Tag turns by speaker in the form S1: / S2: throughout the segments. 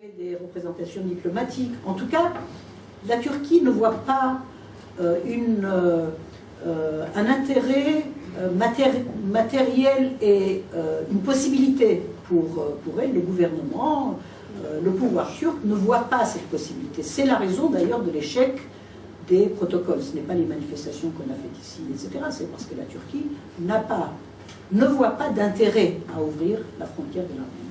S1: Des représentations diplomatiques. En tout cas, la Turquie ne voit pas un intérêt matériel et une possibilité pour elle. Le gouvernement, le pouvoir turc ne voit pas cette possibilité. C'est la raison d'ailleurs de l'échec des protocoles. Ce n'est pas les manifestations qu'on a faites ici, etc. C'est parce que la Turquie ne voit pas d'intérêt à ouvrir la frontière de l'Arménie.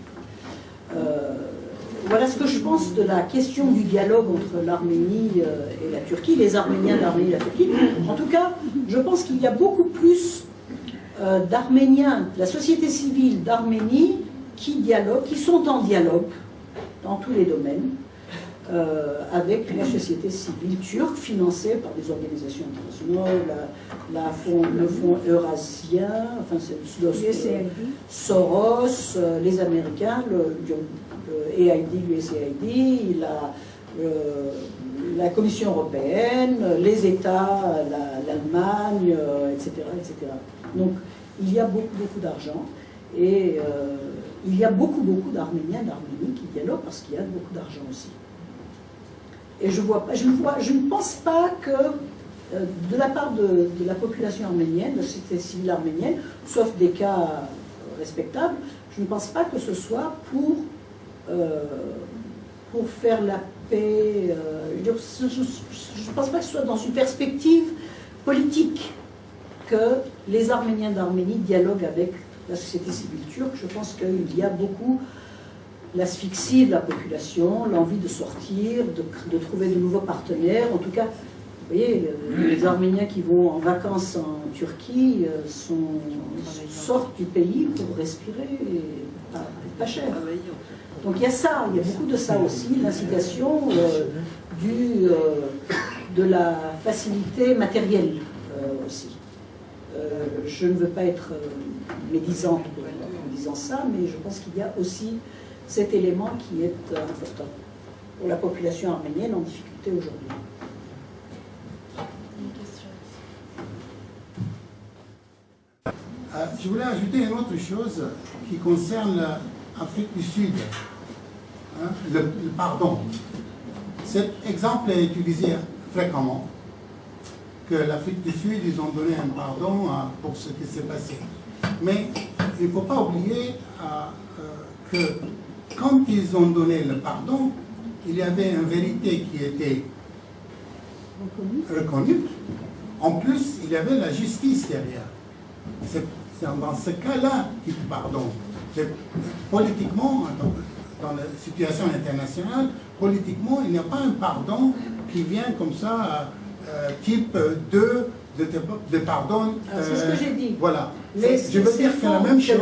S1: Voilà ce que je pense de la question du dialogue entre l'Arménie et la Turquie, les Arméniens, l'Arménie et la Turquie. En tout cas, je pense qu'il y a beaucoup plus d'Arméniens, de la société civile d'Arménie qui dialoguent, qui sont en dialogue dans tous les domaines avec la société civile turque financée par des organisations internationales, le fonds eurasien, enfin Soros, les Américains, l'USAID, la Commission européenne, les États, l'Allemagne, etc., etc. Donc il y a beaucoup d'argent et il y a beaucoup d'Arméniens d'Arménie qui dialoguent parce qu'il y a beaucoup d'argent aussi. Et je ne pense pas que de la part de la population arménienne, de la société civile arménienne, sauf des cas respectables, je ne pense pas que ce soit pour faire la paix. Je ne pense pas que ce soit dans une perspective politique que les Arméniens d'Arménie dialoguent avec la société civile turque. Je pense qu'il y a beaucoup l'asphyxie de la population, l'envie de sortir, de trouver de nouveaux partenaires. En tout cas, vous voyez, les Arméniens qui vont en vacances en Turquie sortent du pays pour respirer, et pas cher. Donc il y a ça, il y a beaucoup de ça aussi, l'incitation de la facilité matérielle aussi. Je ne veux pas être médisante en disant ça, mais je pense qu'il y a aussi cet élément qui est important pour la population arménienne en difficulté aujourd'hui.
S2: Je voulais ajouter une autre chose qui concerne l'Afrique du Sud, le pardon. Cet exemple est utilisé fréquemment, que l'Afrique du Sud, ils ont donné un pardon pour ce qui s'est passé. Mais il ne faut pas oublier que quand ils ont donné le pardon, il y avait une vérité qui était reconnue. En plus, il y avait la justice derrière. C'est dans ce cas-là qu'il pardonne. Politiquement, dans la situation internationale, politiquement, il n'y a pas un pardon qui vient comme ça, type de pardon.
S1: C'est ce que j'ai dit.
S2: Voilà. Je veux dire que la même chose.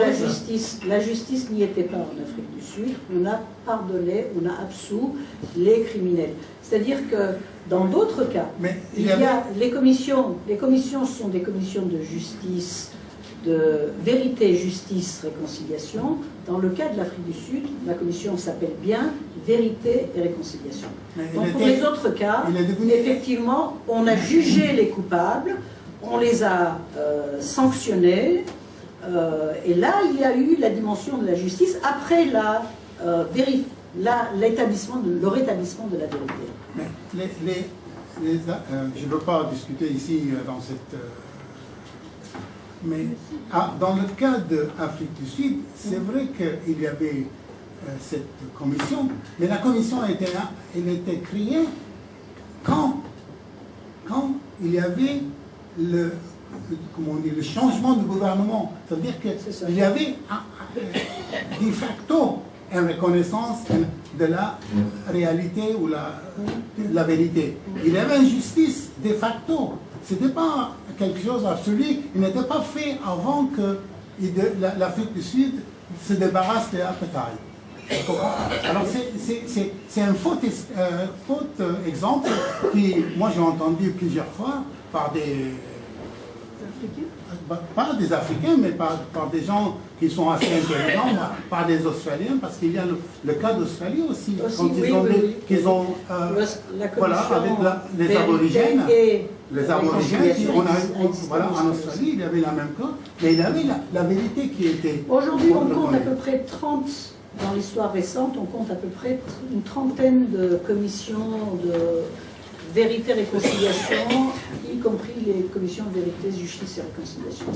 S1: La justice n'y était pas en Afrique du Sud. On a pardonné, on a absous les criminels. C'est-à-dire que dans d'autres cas, il y a les commissions. Les commissions sont des commissions de justice, de vérité, justice, réconciliation. Dans le cas de l'Afrique du Sud, la commission s'appelle bien vérité et réconciliation. Donc pour les autres cas, effectivement, on a jugé les coupables, on les a sanctionnés, et là, il y a eu la dimension de la justice après le rétablissement de la vérité.
S2: Mais je ne veux pas discuter ici dans cette... Mais dans le cas de l'Afrique du Sud, c'est vrai qu'il y avait cette commission, mais la commission elle était créée quand il y avait le changement de gouvernement. C'est-à-dire qu'il y avait de facto une reconnaissance de la réalité ou la vérité. Il y avait une justice de facto. Ce n'était pas quelque chose d'absolu. Il n'était pas fait avant que l'Afrique du Sud se débarrasse de l'apartheid. Alors c'est un faux exemple qui, moi j'ai entendu plusieurs fois par des... Pas des Africains, mais par des gens qui sont assez intelligents, par des Australiens, parce qu'il y a le cas d'Australie aussi, quand ils ont voilà, avec les aborigènes. Les aborigènes, voilà, en Australie, il y avait la même cas, mais il y avait la vérité qui était...
S1: Aujourd'hui, on compte à peu près 30 dans l'histoire récente, on compte à peu près une trentaine de commissions de vérité et réconciliation, y compris les commissions de vérité, justice et réconciliation.